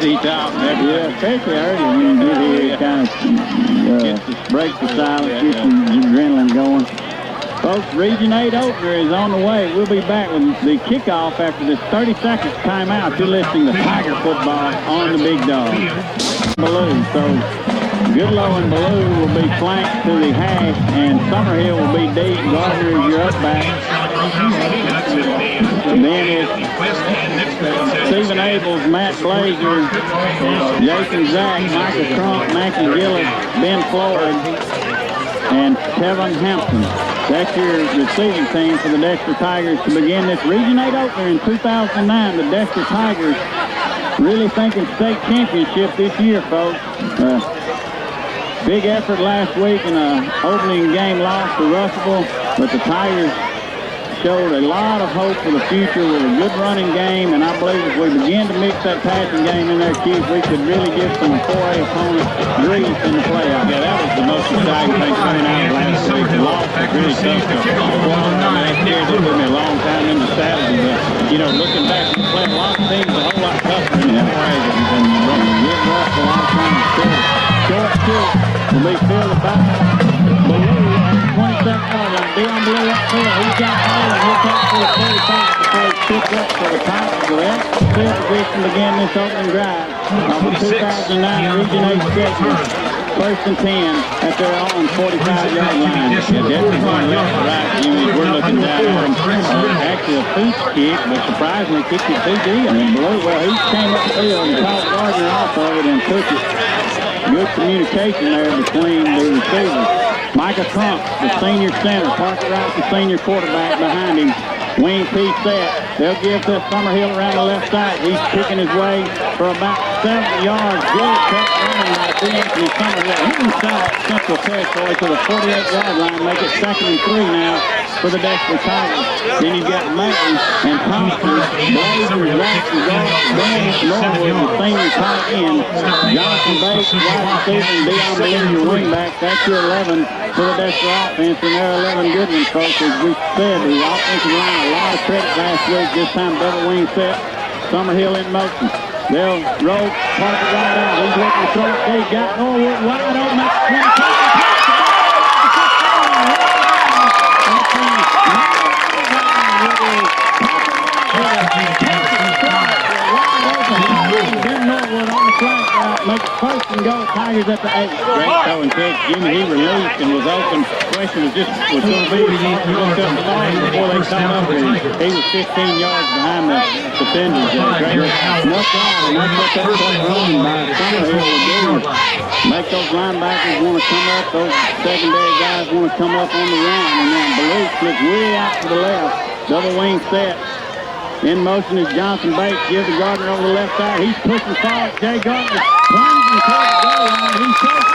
easy top. Yeah, especially early when you get here, it kind of breaks the silence, gets some adrenaline going. Folks, Region 8 opener is on the way. We'll be back with the kickoff after this 30-second timeout. You're listening to Tiger football on the Big Dog. Ballou. So Goodlow and Ballou will be flanked to the hash, and Summerhill will be deep. Gardner is your up back. And then it's Stephen Abels, Matt Blazer, Jason Zack, Michael Crump, Mackie Gillis, Ben Floyd, and Kevin Hampton. That's your receiving team for the Deshler Tigers to begin this Region 8 opener in 2009. The Deshler Tigers really thinking state championship this year, folks. Big effort last week in an opening game loss to Russellville, but the Tigers showed a lot of hope for the future with a good running game, and I believe if we begin to mix that passing game in there, Keith, we could really give some 4A opponents grief in the playoffs. Yeah, that was the most exciting thing coming out of last week. The loss was really tough to swallow. Last year, it took me a long time in the Saturday, but, you know, looking back, we played a lot of teams a whole lot tougher in the 4A than Get rough a lot of times. Short kick will be fielded by Ballou at the 27-yard line. Dion Ballou upfield. He's got hold, and he'll take for the 45 before he's picked up for the Tigers. So that's the field position to begin this opening drive of the 2009 Region 8 schedule. First and 10 at their own 45-yard line. Yeah, definitely going left to right. We're looking down at him. Actually a feet kick, but surprisingly kicked it too deep. And Ballou, well, he came up the field and caught Gardner off of it and took it. Good communication there between the receivers. Micah Crump, the senior center, Parker Wright, the senior quarterback behind him. Wing T set. They'll give to Summerhill around the left side. He's kicking his way for about 70 yards. Good cut running by Anthony Summerhill. Inside central territory to the 48-yard line. Make it 2nd and 3 now for the Deshler Tigers. Then you've got Mason and Thompson, Blazer, Jackson, Ben Norwood, the senior tight end. Johnson Bates, wide receiver, and Dion Ballou, your wingback. That's your 11 for the Deshler offense, and they're 11 good ones, folks. As we said, the offensive line, a lot of credit last week. This time, double wing set. Summerhill in motion. They'll roll Parker right out. He's looking to throw it. They got Norwood wide open. That's 20. Ben Norwood on the flank route. Make it 1st and go. Tigers at the 8. Great throw and catch. Jimmy, he released and was open. Question was just was going to be looked up the ball before they come up. He was 15 yards behind the defenders. Enough out, and that's what that tough running by Summerhill will do. Make those linebackers want to come up. Those secondary guys want to come up on the run. And then Ballou flips way out to the left. Double wing set. In motion is Johnson Bates. Give to Gardner over the left side. He's pushing forward. Jay Gardner plunging toward the goal line. He's taking.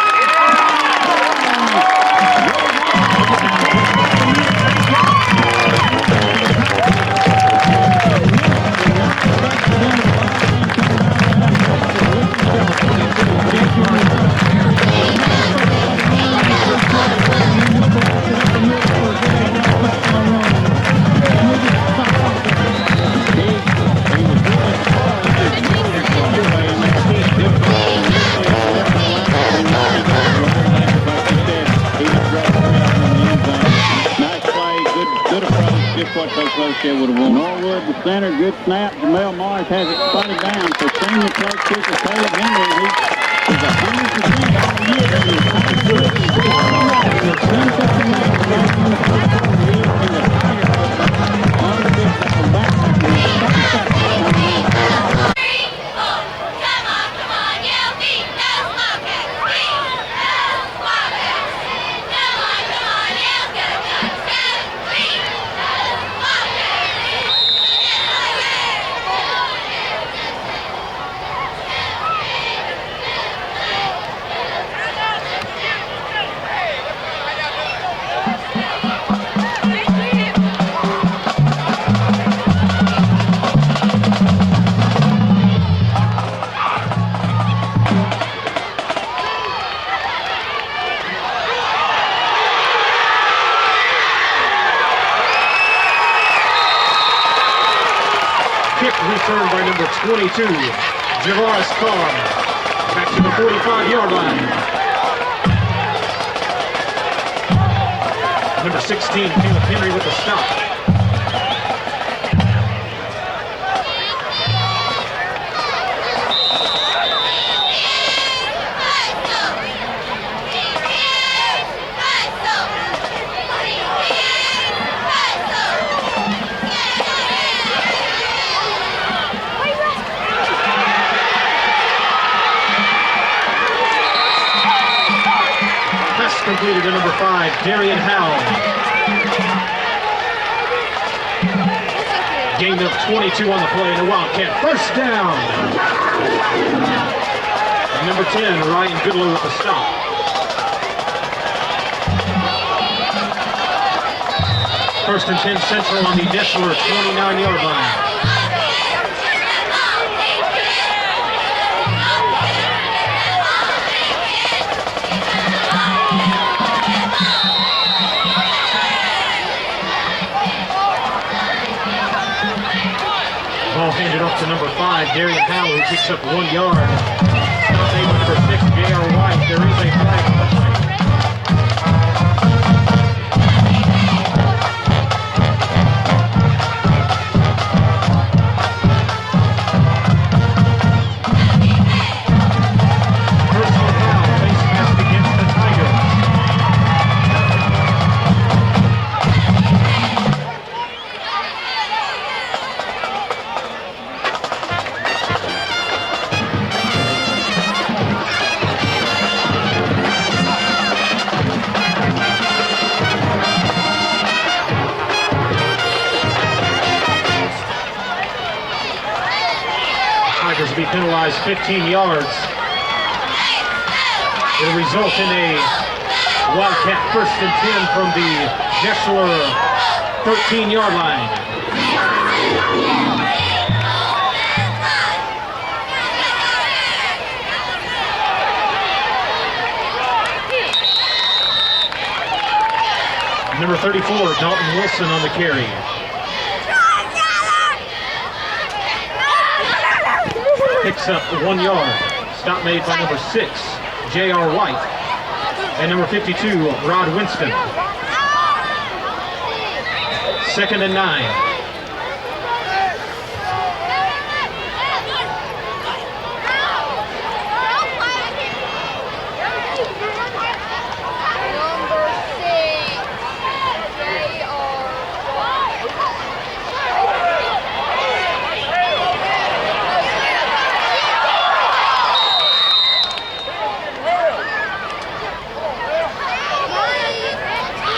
What Coach Roach said would have won. Norwood, the center, good snap. Jamel Morris has it spotted down for senior club kicker Caleb Henry. He's 100% all year. Returned by number 22, Javaris Carr back to the 45-yard line. Number 16, Caleb Henry with the stop. Completed to number 5, Darian Howell. Gain of 22 on the play and a Wildcat first down. And number 10, Ryan Goodlow with the stop. First and 10 Central on the Deshler 29-yard line. Ball handed off to number 5, Darian Howell, who picks up 1 yard. Stop made by number 6, J.R. White. There is a flag on the play. Personal foul, face mask against the Tigers. Tigers will be penalized 15 yards. It'll result in a Wildcat first and 10 from the Deshler 13-yard line. Number 34, Dalton Wilson on the carry. Picks up 1 yard. Stop made by number 6, J.R. White. And number 52, Rod Winston. 2nd and 9.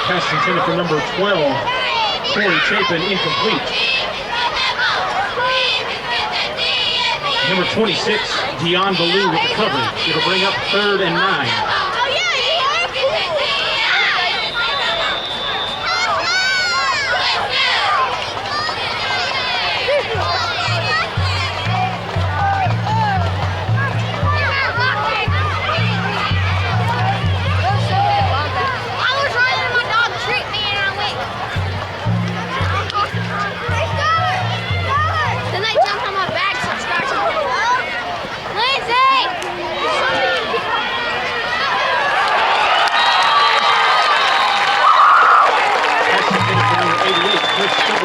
Pass intended for number 12, Corey Chapin, incomplete. Number 26, Dion Ballou with the coverage. It'll bring up 3rd and 9.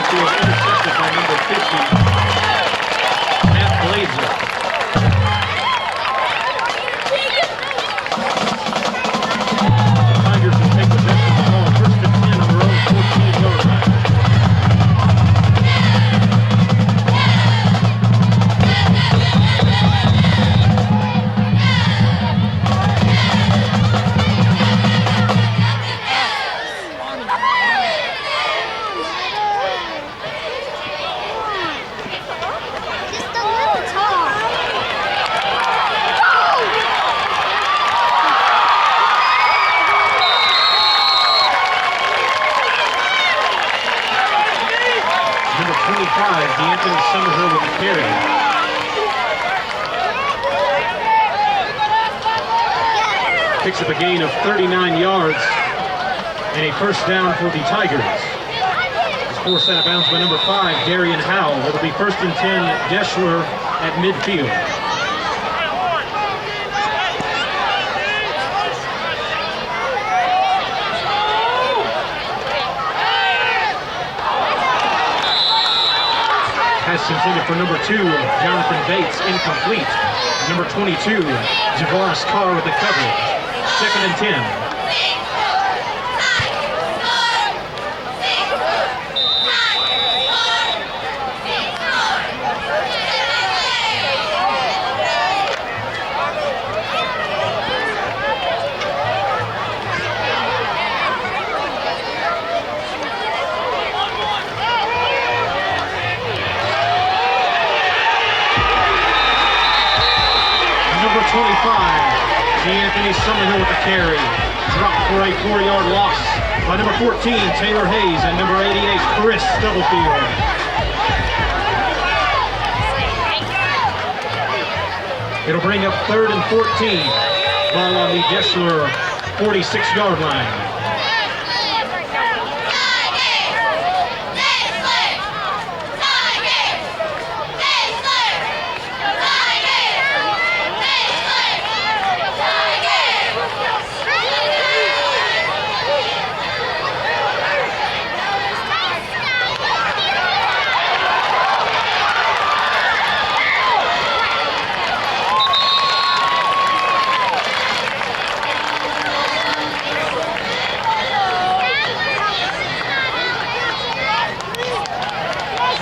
Intercepted by number 50, Matt Blazer. The Tigers will take possession of the ball, 1st and 10 on their own 14-yard line. Number 25, D'Anthony Summerhill with the carry. Picks up a gain of 39 yards and a first down for the Tigers. It's forced out of bounds by number 5, Darian Howell. It'll be 1st and 10, Deshler at midfield. pass intended for number 2, Jonathan Bates, incomplete. Number 22, Javaris Carr with the coverage. 2nd and 10. Number 25, D'Anthony Summerhill with the carry. Dropped for a 4-yard loss by number 14, Taylor Hayes, and number 88, Chris Stubblefield. It'll bring up 3rd and 14. Ball on the Deshler 46-yard line.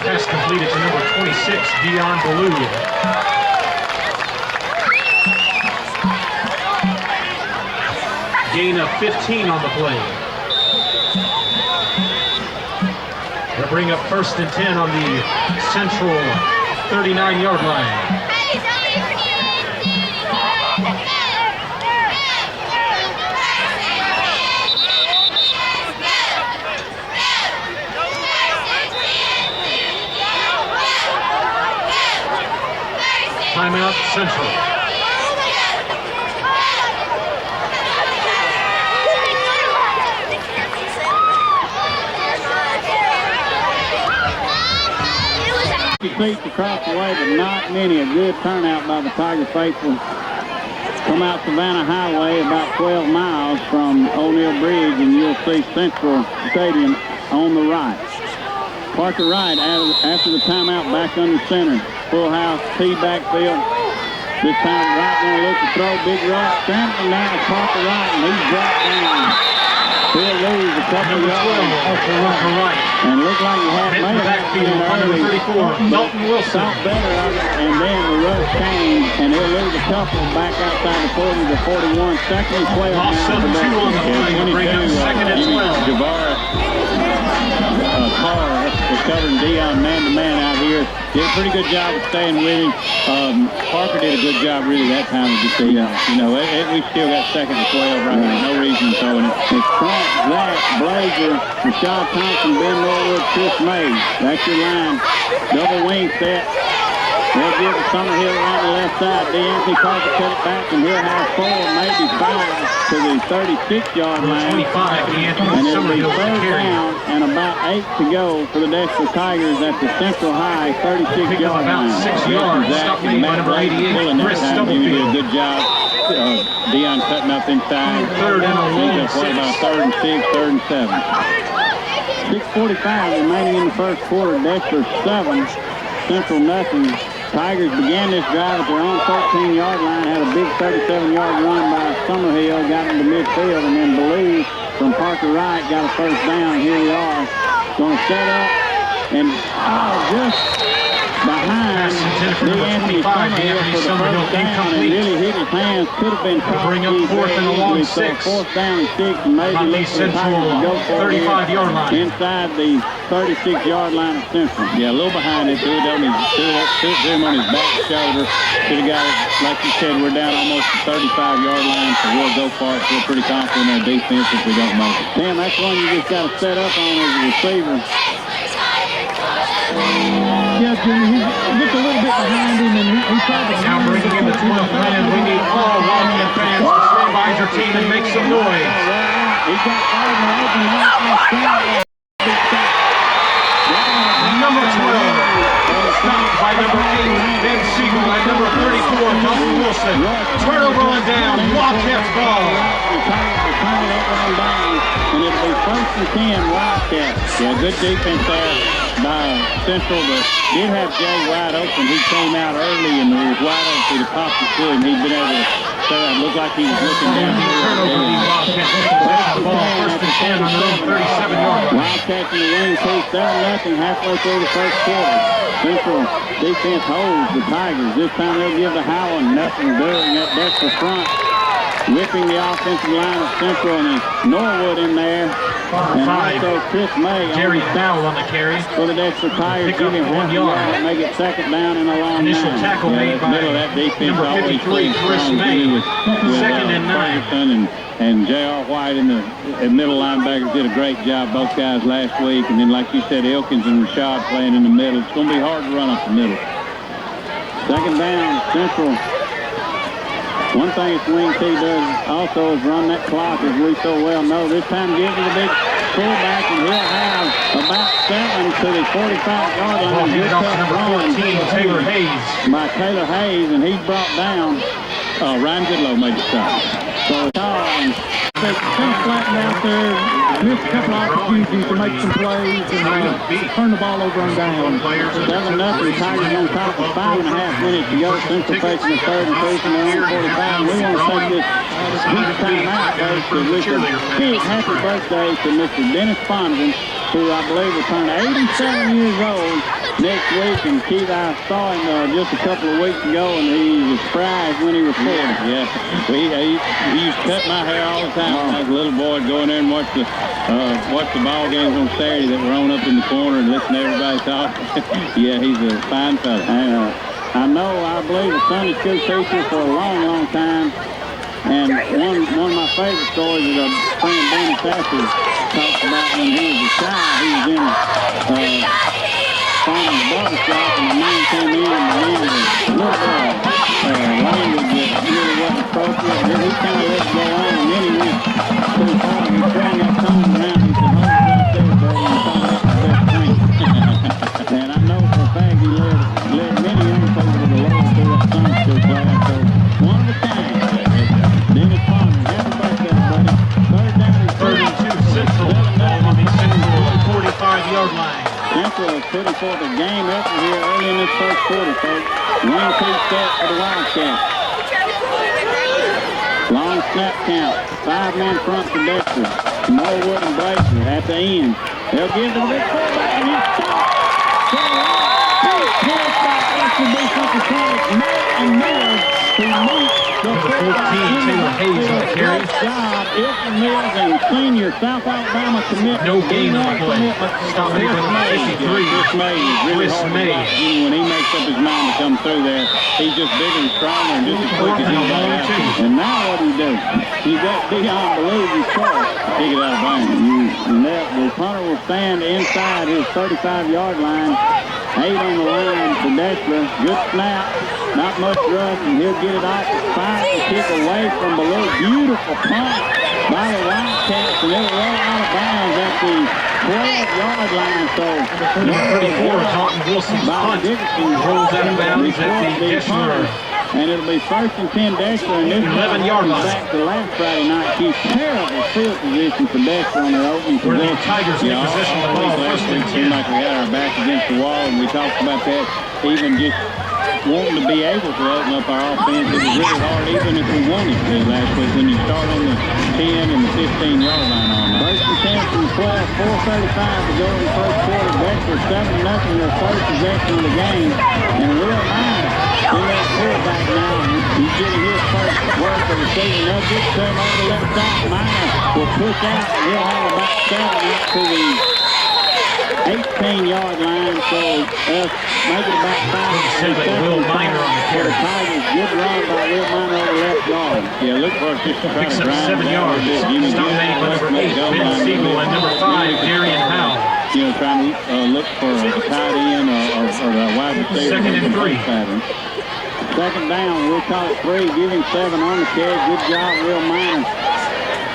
Pass completed to number 26, Dion Ballou. Gain of 15 on the play. They'll bring up 1st and 10 on the central 39-yard line. Timeout, Central. Seats across the way, but not many. A good turnout by the Tiger faithful. Come out Savannah Highway about 12 miles from O'Neill Bridge, and you'll see Central Stadium on the right. Parker Wright after the timeout back under center. Full house, T backfield. This time Wright gonna look to throw, big rock, scrambling now to Parker Wright, and he's dropped down. He'll lose a couple of yards. And look like he had made it backfield by number 34, Dalton Wilson. Thought better of it, and then the rush came, and he'll lose a couple back outside the 40 to 41. 2nd and 12 now. Loss of 2 on the play to bring up 2nd and 12. Javaris Carr was covering Dion man-to-man out here. Did a pretty good job of staying with him. Parker did a good job really that time of the season. You know, we still got 2nd and 12 right here. No reason throwing it. It's Trump, Zach, Blazer, Rashad Thompson, Ben Norwood, Chris May. That's your line. Double wing set. They'll give it Summerhill around the left side. D'Anthony Parker cut it back, and he'll have 4, maybe 5 to the 36-yard line. 25, and it'll be 3rd down and about 8 to go for the Deshler Tigers at the Central High 36-yard line. About 6 yards. Stop me by number 88, Chris Stubblefield. He did a good job. Dion cutting up inside. 3rd and a long 6. About 3rd and 6, 3rd and 7. 6:45 remaining in the first quarter. Deshler 7, Central nothing. Tigers began this drive at their own 13-yard line, had a big 37-yard run by Summerhill, got into midfield, and then Ballou from Parker Wright got a 1st down. Here we are. Going to set up, and just behind D'Anthony Summerhill for the 1st down, and really hit his hands. Could have been bring up 4th and a long 6. 4th down and 6, and maybe look for the Tigers to go for 35-yard line. Inside the 36-yard line of Central. Yeah, a little behind it. Threw it him on his back shoulder. Should have got it. Like you said, we're down almost the 35-yard line, so we'll go for it. Feel pretty confident in our defense if we don't make it. Sam, that's one you just got to set up on as a receiver. Yeah, Jimmy, he looked a little bit behind him, and he tried to... Now bringing in the 12th man, we need all Wildcat fans to stand behind your team and make some noise. He got Gardner open right. Number 12, stopped by number 8, Ben Siegel, and number 34, Dalton Wilson. Turnover on down, Wildcats ball. And it'll be 1st and 10, Wildcats. Yeah, good defense there. by Central, but did have Jay wide open. He came out early and was wide open through the pocket to him. He'd been able to throw it. Looked like he was looking down. Turnover the Wildcats take possession of the ball. First and 10 on their own 37-yard line. Wildcats in the wing, 7-0 halfway through the first quarter. Central defense holds the Tigers. This time they'll give the Howland nothing doing. That's the front. Whipping the offensive line of Central, and Norwood in there. And also Chris May. Jerry Dowell on the carry. For the Deshler Tigers, Pick up giving 1 yard. Make it second down and a long Initial nine. tackle made by middle of that defense number 53, Chris May. Second and 9. Ferguson and J.R. White in the middle linebackers did a great job, both guys last week. And then, like you said, Elkins and Rashad playing in the middle. It's going to be hard to run up the middle. Second down, Central. One thing its wing T does also is run that clock, as we so well know. This time gives it a big fullback, and he'll have about 7 to the 45-yard line. Ball handed off to number 14, Taylor Hayes. By Taylor Hayes, and he's brought down. Ryan Goodlow made the stop. So they kind of flattened out there, missed a couple opportunities to make some plays, and turn the ball over and down. 7-0, Tigers on top with 5.5 minutes to go. Central facing the third and first and their own 45. We want to take this huge time out, guys, because we can big happy birthday to Mr. Dennis Fonson, who I believe will turn 87 years old next week. And Keith, I saw him just a couple of weeks ago, and he was surprised when he was 40. Yeah, he used to cut my hair all the time when I was a little boy. Go in there and watch the ball games on Saturday that were on up in the corner and listen to everybody talk. Yeah, he's a fine fellow. And, I believe a Sunday school teacher for a long, long time. And one of my favorite stories is a friend, Danny Thatcher, talks about when he was a child. He was in farming the barbershop, and the man came in and the man was a little language that really wasn't appropriate. And he kind of let it go on, and then he went too far, and he turned that tongue around. He said, "Hold it right there, buddy," and thought that was the best thing. And I know for a fact he led many young people to the Lord through that Sunday school class. So one of a kind. Dennis Fonson, happy birthday, buddy. Third down and 32 Central. Ball on the Central 45-yard line. Central is putting forth a game effort here early in this first quarter, folks. Wing two set for the Wildcats. Long snap count. 5-man front for Dexter. Norwood and Blazer at the end. They'll give to the big fullback, and he's stopped. Number 14, Taylor Hayes on the carry. Ilson Mills and senior South Alabama commit. No gain on the play. Stop it for number 53. Chris May is really hard to block. When he makes up his mind to come through there, he's just bigger and stronger and just as quick as he got. And now what do you do? You got Dion Belize's short. Take it out of bounds. And the punter will stand inside his 35-yard line. 8 on the line for Deshler. Good snap. Not much rush, and he'll get it off. 5 to kick away from below. Beautiful punt by the Wildcats, and it'll roll out of bounds at the 12-yard line. So, number 34, Taunton Wilson's punt rolls out of bounds at the Deshler. And it'll be first and 10 Deshler, and this 11-yard line. Back to last Friday night. He's terrible field position for Deshler on their opening Where the possession. Tigers get possession of the ball. First and 10. Seemed like we had our back against the wall, and we talked about that. Even just wanting to be able to open up our offense, it was really hard, even if we wanted to last week. When you start on the 10 and the 15-yard line on that. First and 10 from the 12, 4:35 to go in the first quarter. Dexter 7-0, their first possession of the game, and Will Minor in that quarterback now. He's getting his first work of the season. They'll get to him on the left side. Minor will push out, and he'll have about 7 out to the 18-yard line, so make it about 5 Will Minor on the carry. Tigers, good run by Will Minor on the left guard. Yeah, look for us just to try Picks to up grind 7 yards. Stop made by number 8, Ben Siegel, and number 5, Darian Howell. You know, trying to look for a tight end or a wide receiver. Second and 3. Second down, we'll call it 3. Give him 7 on the carry. Good job, Will Minor.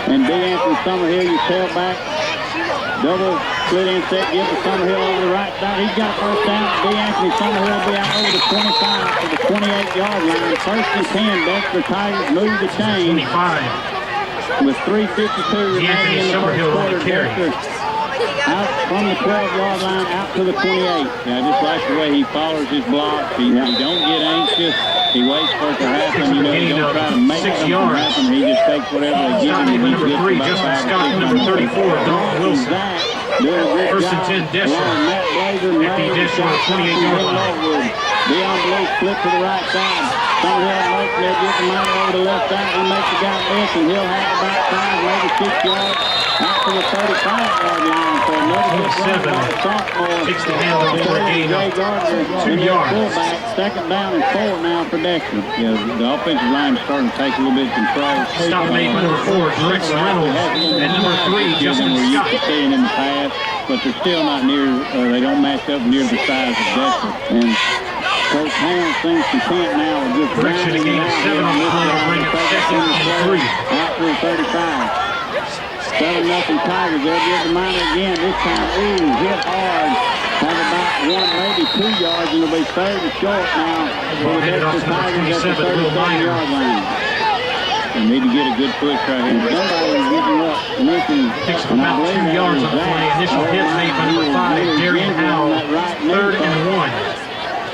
And D. Anthony Summerhill, your tailback. Double split inset, give to Summerhill over the right side. He's got a first down. D. Anthony Summerhill will be out over the 25 to the 28-yard line. First and 10, Dexter Tigers move the chain. 25. With 3:52 remaining in the first quarter. Dexter out from the 12-yard line out to the 28. Yeah, I just like the way he follows his blocks. He don't get anxious. He waits for it to happen. You know, he don't try to make 6 something yards. happen. He just takes whatever they give him. Number 3, Justin Scott. Number 34, Dalton Wilson. First and 10, Deshler. At the Deshler 28-yard line. Beyond Blue split to the right side. Summerhill makes it, gets the money over the left side. He makes the guy miss, and he'll have about 5, maybe 6 yards out to the 35-yard line. So another good run by the sophomore. Takes the handoff for a gain of 2 yards. Fullback, second down and 4 now for Dexter. Yeah, the offensive line is starting to take a little bit of control. Stop made by number 4, Rex Reynolds. And number 3, Justin We're used Scott. to seeing in the past, but they're still not near, they don't match up near the size of Dexter. And Coach Ham thinks he can't now. Just Correction, a gain of 7 on the play to bring it second and 3. Out to the 35. 7-0 Tigers. They'll give the minor again. This time, hit hard. Have about 1, maybe 2 yards, and it'll be 3rd and short now for the Dexter Tigers at the 37-yard line. They need to get a good push right here. Somebody was getting up, mentioned, Picks up about 2 yards on the play. Initial hit made by number 5, Darian Howell. 3rd and 1.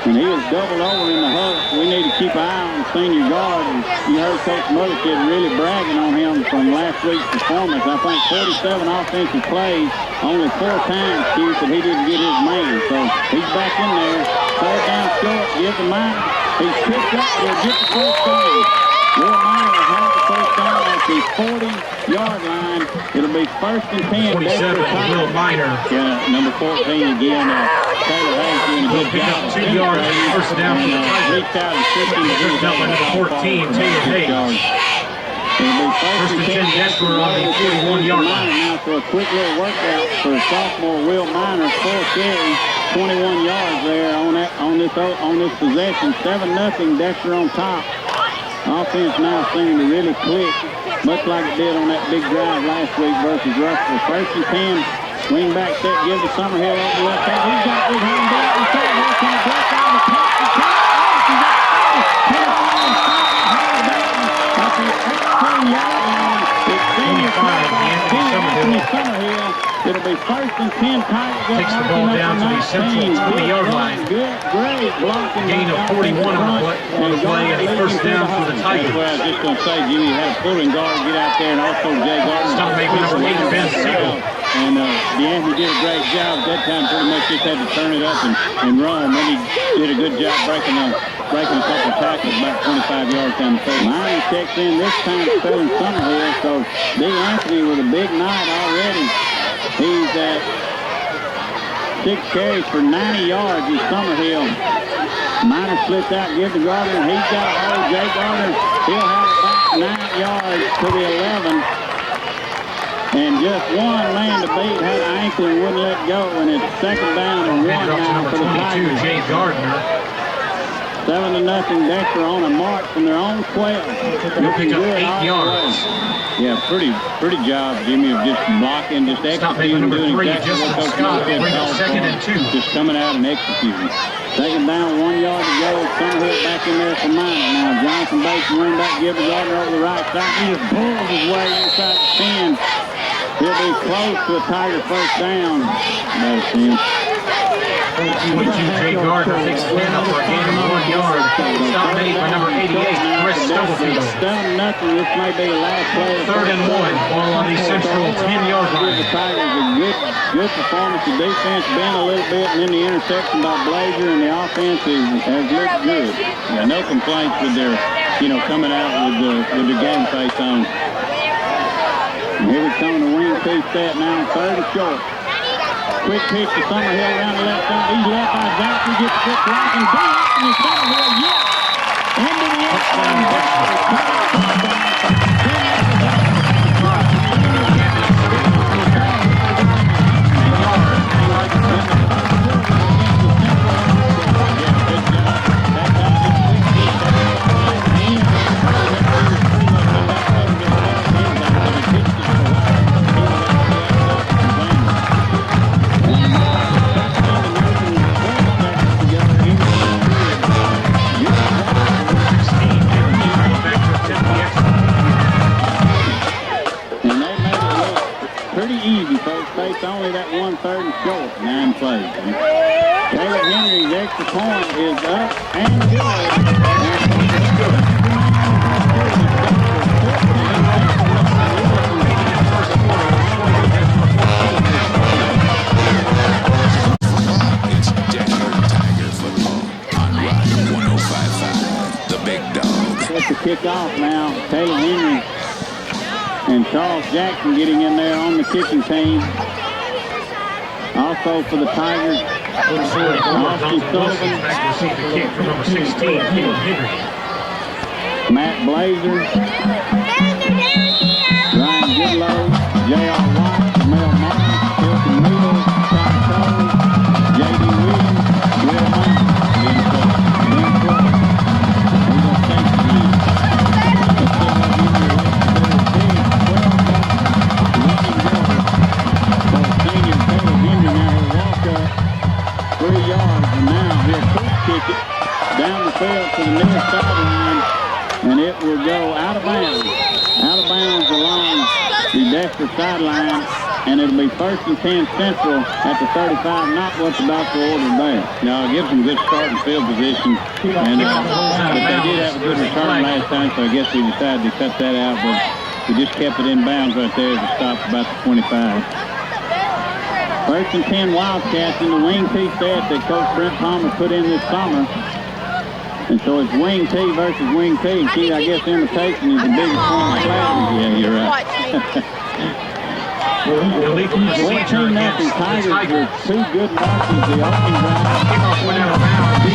And he was doubled over in the huck. We need to keep an eye on senior guard. And you heard Coach Motherkid really bragging on him from last week's performance. I think 47 offensive plays, only 4 times, Keith, that he didn't get his man. So he's back in there. 3rd down short, give the minor. He's picked up, he'll get the first down. Will Minor will have the first down at the 40-yard line. It'll be 1st and 10. 47, Will Minor. Yeah, number 14 again. Taylor Hayes doing a good Pick job. up 2 yards and first down for the Tigers. Reached out and tripped him. Picked up by number 14, Taylor Hayes. It'll be First and 10, Deshler on the 41-yard line. Now for a quick little workout for sophomore Will Minor, 4 carries, 21 yards there on this possession. 7-0, Dexter on top. Offense now seeming to really click, much like it did on that big drive last week versus Russell. 1st and 10, wing back set, gives to Summerhill over the left side. He's got his hand back. He's trying to break out the top. Summerhill. It'll be 1st and 10. Tigers takes the ball down to the central 20-yard line. Good, great blocking. Gain of 41 on the play, and a first down for the Tigers. Well, I was just going to say, Jimmy had a pulling guard get out there, and also Jay Gardner. Stop making number 8, Ben Siegel. And DeAnthony did a great job at that time. Pretty much just had to turn it up and run. Then he did a good job breaking a couple of tackles about 25 yards down the field. Minor checks in this time, spelling Summerhill. So DeAnthony with a big night already. He's at 6 carries for 90 yards in Summerhill. Minor slips out, gives to Gardner, and he's got a hold. Jay Gardner, he'll have it back 9 yards to the 11. And just one man to beat, had an ankle and wouldn't let go. And it's 2nd down and 1 now for the Tigers. Jay Gardner. 7-0 Dexter on a march from their own 12. They'll pick up 8 yards. Yeah, pretty job, Jimmy, of just blocking, just executing, number doing 3, exactly Justin what Coach Scott, Motherkid bring up called 2nd and 2. Just coming out and executing. 2nd down, 1 yard to go. Summerhill back in there for Minor. Now Jonathan Bates, running back, give to Gardner over the right side. He just pulls his way inside the 10. He'll be close to a Tiger first down. That's him. 22, Jay Gardner takes the handoff for a gain of 1 yard. Stop made by number 88, Chris Stubblefield. 7-0. This may be the last play. 3rd and 1, ball on the central 10-yard line. The Tigers a good performance. The defense bent a little bit, and then the interception by Blazer, and the offense has looked good. Yeah, no complaints with their, coming out with the game face on. And here we come to wing 2 set now, 3rd and short. Quick pitch to Summerhill around the left side. He's left by Zachary, gets the quick block, and and Summerhill, into the end zone. Taylor Henry's extra point is up and good. It's Deshler Tiger football on Rock 105.5. The Big Dog. That's the kickoff now. Taylor Henry and Charles Jackson getting in there on the kicking team. Also for the Tigers, Austin Sullivan, Matt Blazer, Ryan Goodlow, J.R. White, Mel Martin, Hilton Noodle, Scott Cole, J.D. Williams, Will Martin, Ben Clark. We're going to thank you. Senior Taylor Henry now will walk up 3 yards, and now he'll quick kick it down the field to the near sideline, and it will go out of bounds. Out of bounds along the Deshler sideline, and it'll be 1st and 10 Central at the 35, not what the doctor ordered there. No, it gives them good starting field position, and but they did have a good return last time, so I guess we decided to cut that out, but we just kept it in bounds right there to stop about the 25. 1st and 10 Wildcats in the wing T set that Coach Brent Palmer put in this summer. And so it's wing T versus wing T. Gee, I guess imitation is the biggest form of flattery. Yeah, you're right. 14-0 Tigers with 2 good marks. The opening drive. Kickoff went out of bounds.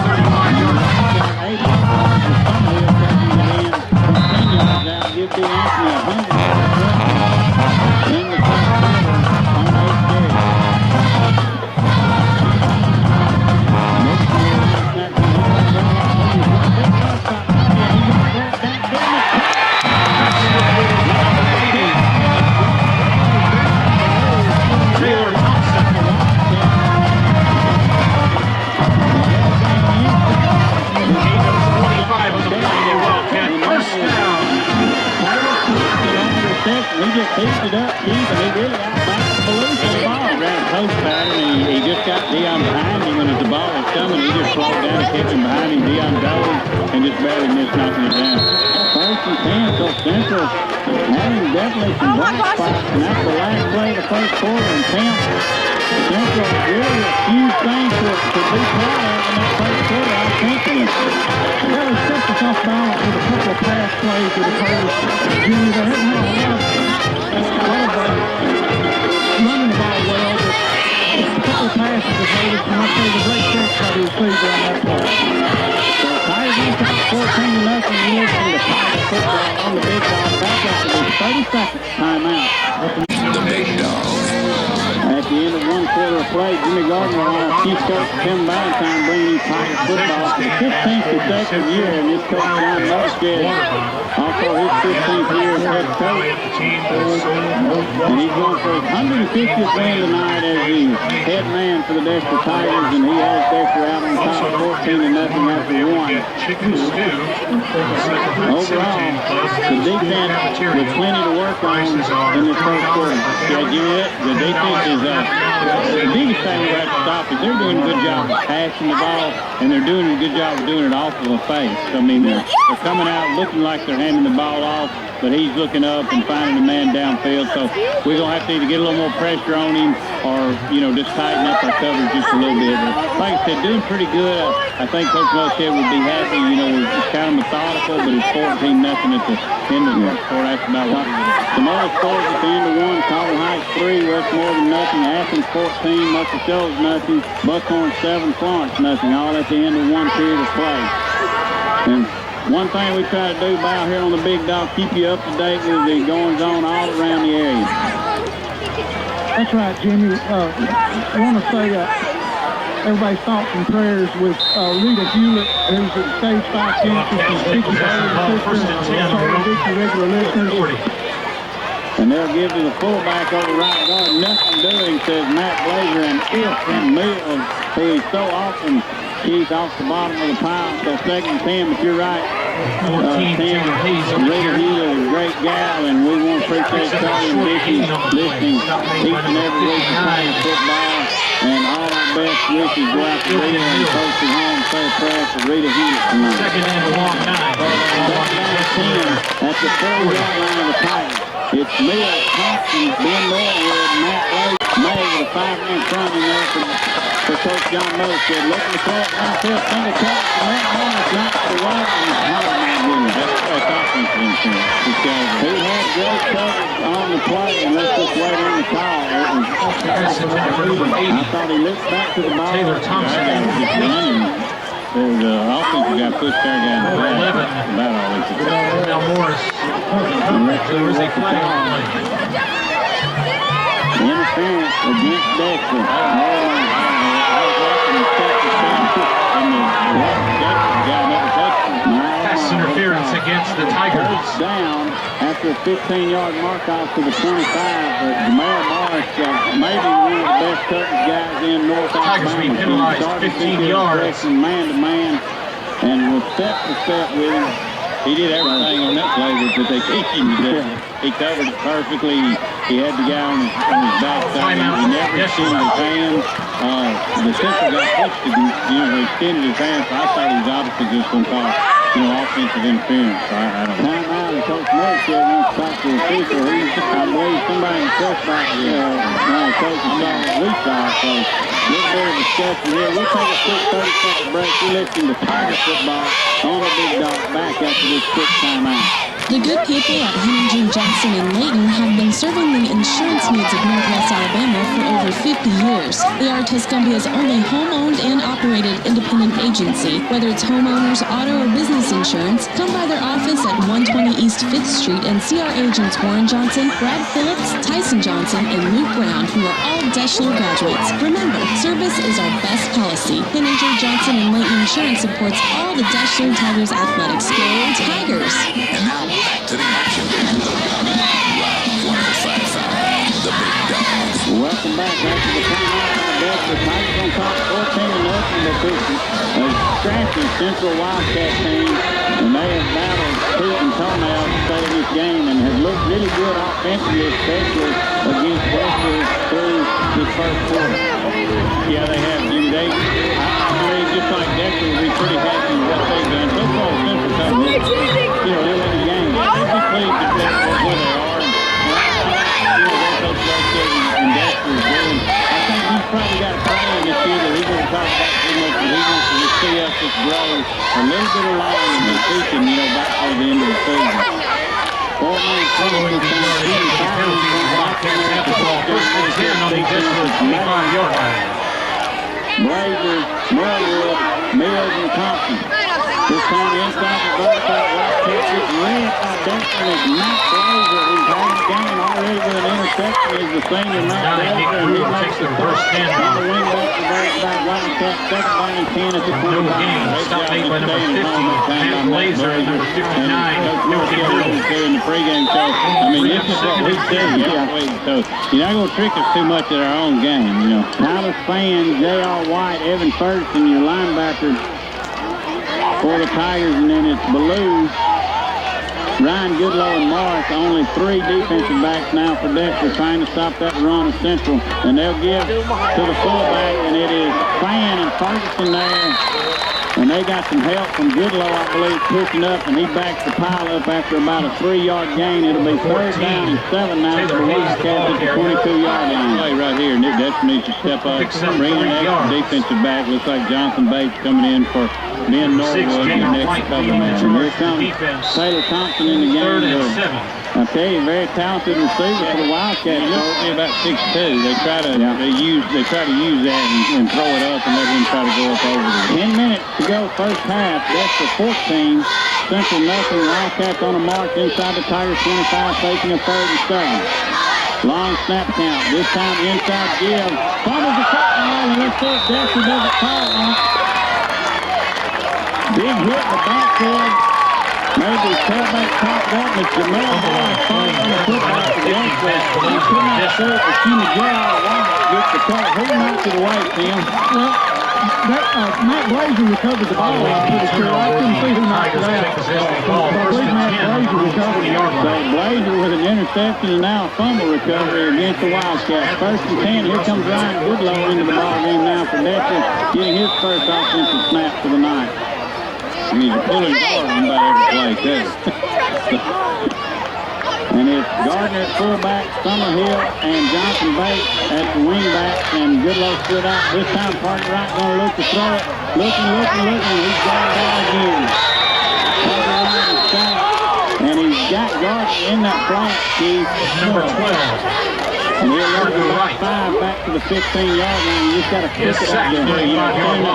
35 yards. Give D. Anthony 100 in the first quarter on 8 carries. Taylor Thompson. He just picked it up, Keith, and he really outbacked the balloon for the ball. Ran a post pattern, and he just got Dion behind him, and as the ball was coming, he just slowed down and kept him behind him. Dion dove and just barely missed knocking it down. 1st and 10, so Central having definitely some black spots, and that's the last play of the first quarter. And Central really a few things to be proud of in that first quarter offensively. Well, they stepped us off balance with a couple of pass plays that occurred. Jimmy, they haven't had a lot of running the ball well, but just a couple of passes that made it, and I'll say the great catch by the receiver on that play. So Tigers on top 14-0. You listen to Tiger football on the Big Dog. Back after this 30-second timeout. The Big Dog. At the end of 1 quarter of play, Jimmy Gardner along Chief Coach Tim Valentine bringing these Tigers football for the 15th consecutive year, and this coach John Mosqued, also his 15th year as head coach. And he's going for his 150th win tonight as the head man for the Deshler Tigers, and he has Deshler out on top 14-0 after 1. Overall, the defense with plenty to work on in this first quarter. Yeah, Jimmy, the defense is the biggest thing we have to stop is they're doing a good job of passing the ball, and they're doing a good job of doing it off of a face. I mean, they're coming out looking like they're handing the ball off, but he's looking up and finding a man downfield. So we're going to have to either get a little more pressure on him or, just tighten up our coverage just a little bit. But like I said, doing pretty good. I think Coach Mosqued would be happy. It's kind of methodical, but it's 14-0 at the end of the quarter. That's about what it is. Some other scores at the end of 1, Colorado Heights 3, Westmoreland nothing, Athens 14, Muscle Shoals nothing, Buckhorn 7, Florence nothing, all at the end of 1 period of play. And one thing we try to do about here on the Big Dog, keep you up to date with the goings-on all around the area. That's right, Jimmy. I want to say everybody's thoughts and prayers with Rita Hewlett, who's at stage 5 cancer. She's 50 regular listeners. And they'll give to the fullback over right guard. Nothing doing, says Matt Blazer, and Mills, who is so often Keith off the bottom of the pile. So 2nd and 10, but you're right. 14, Taylor Hayes over Rita here. Hewlett is a great gal, and we want to appreciate Charlie and Vicky listening each and every week to playing football. And all our best wishes go out to Rita and folks at home. Say a prayer for Rita Hewlett tonight. Second and a long 9. At the 40-yard line of the Tigers. It's Miller, Thompson, Ben Norwood, Matt Lake, May with a 5-man front in there for Coach John Mosted. Looking to throw it downfield, single catch, and that one is not to the right. Oh, my goodness. That's offensive insurance. He had great coverage on the play, and let's just wait on the call. I thought he looked back to the ball. Taylor Thompson. The offensive guy pushed their guy in the back. 11. About all he could do. Now Morris. There was a flag on the play. Interference against Dexter. I was watching the Pass interference against the Tigers. Down after a 15-yard mark off to the 25, but Jamal Morris maybe one of the best coverage guys in North Tigers Alabama. being penalized 15 yards. Man-to-man, and was step to step with him. He did everything on that play that they teach him to do. He covered it perfectly. He had the guy on his backside. He never extended his hands. The central guy pushed him, extended his hands. So I thought he was obviously just going to call, offensive interference. So I don't know. Time out, and Coach Murray said wants to talk to the official. I believe somebody in the press box, Coach saw what we saw. So a little bit of discussion here. We'll take a quick 30-second break. We're listening to Tiger football on the Big Dog back after this quick timeout. The good people at Henry Johnson in Layton have been serving the insurance needs of Northwest Alabama for over 50 years. They are Tuscumbia's only home-owned and operated independent agency. Whether it's homeowners, auto, or business insurance, come by their office at 120 East 5th Street and see our agents Warren Johnson, Brad Phillips, Tyson Johnson, and Luke Brown, who are all Deshler graduates. Remember, service is our best policy. Henry Johnson and Layton Insurance supports all the Deshler Tigers athletics. Go Tigers! And now back to the action. Round 105.5, the Big Dogs. Welcome back after the timeout. The Tigers on top 14-0, but this is a scrappy Central Wildcat team, and they have battled tooth and toenail to stay in this game and have looked really good offensively, especially against Dexter through this first quarter. Yeah, they have. I believe just like Dexter will be pretty happy with what they've done. So far, Central Coast, Still in the game. they're just pleased with where they are. And what Coach Dexter and Dexter is doing. I think he's probably got a plan this year that he won't talk about too much, but he wants to just see us just grow a little bit along and be teaching, back toward the end of the season. Following the penalty, Wildcats have the ball. First and 10 on the Deshler 25-yard line. Blazer, Norwood, Mills, and Thompson. This time inside the Wildcat gets red by Dexter is Matt Blazer, who's had a game already with an interception, is the senior Matt Blazer. And he takes the first stand on the wing back to Wildcat, second down and 10 at the 25. No gain. Stop made by number 50, Matt Blazer, and number 59, Milky Hill. In the pregame show. I mean, this is what we do. So you're not going to trick us too much at our own game, Tyler Fan, J.R. White, Evan Ferguson, your linebacker for the Tigers, and then it's Ballou, Ryan Goodlow, and Morris. Only 3 defensive backs now for Dexter, trying to stop that run of Central. And they'll give to the fullback, and it is Fan and Ferguson there. And they got some help from Goodlow, I believe, pushing up, and he backs the pile up after about a 3-yard gain. It'll be third down and 7 now for the Wildcats at the 22-yard line. Play right here. Nick Dexter needs to step up, bring an extra defensive back. Looks like Jonathan Bates coming in for Ben Norwood in the next couple man. And here comes Taylor Thompson in the game. Third and 7. I tell you, very talented receiver for the Wildcats. He looks to be about 6'2". They try to use that and throw it up and let him try to go up over there. 10 minutes to go first half. That's the 14. Central nothing. Wildcats on a march inside the Tigers 25, facing a third and 7. Long snap count. This time inside give. Fumbles the football, and let's see if Dexter doesn't call on it. Big hit in the backfield. Maybe tailback popped up, but Jamal Morris falls on the football to Dexter. He could not serve for Jimmy J.R. White gets the cut. Who knocked it away, Tim? Well, Matt Blazer recovered the ball, I'm pretty sure. I couldn't see who knocked it out. I believe Matt Blazer recovered it. So Blazer with an interception and now a fumble recovery against the Wildcats. 1st and 10. Here comes Ryan Goodlow into the ball game now for Deshler, getting his first offensive snap for the night. He's a pulling guard on about every play, too. And it's Gardner at fullback, Summerhill and Johnson Bates at the wingback, and Goodlow stood out. This time Parker Wright going to look to throw it. Looking. He's got it down again. Parker Wright is shot. And he's got Gardner in that flat, Keith. Number 12. And he'll run about 5 back to the 15-yard line. You just got to kick it up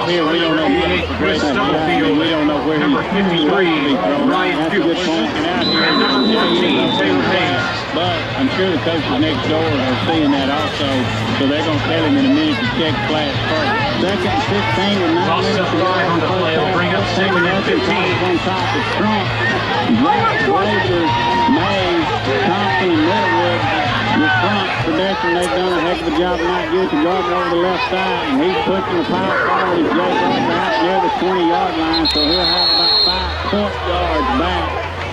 there. We don't know where number 53, Ryan Fuchs. And number 14, Taylor Hayes. But I'm sure the coaches next door are seeing that also, so they're going to tell him in a minute to check flat first. 2nd and 16 with 9 Lost minutes up to go. 5 on the play. It'll bring up 2nd and 15. On top of Trump, Blazer, Mays, Thompson, and Middlewood. The front production, they've done a heck of a job tonight. Get to Gardner over the left side, and he's pushing the power forward. He's Jay Gardner out near the 20-yard line, so he'll have about 5 yards back.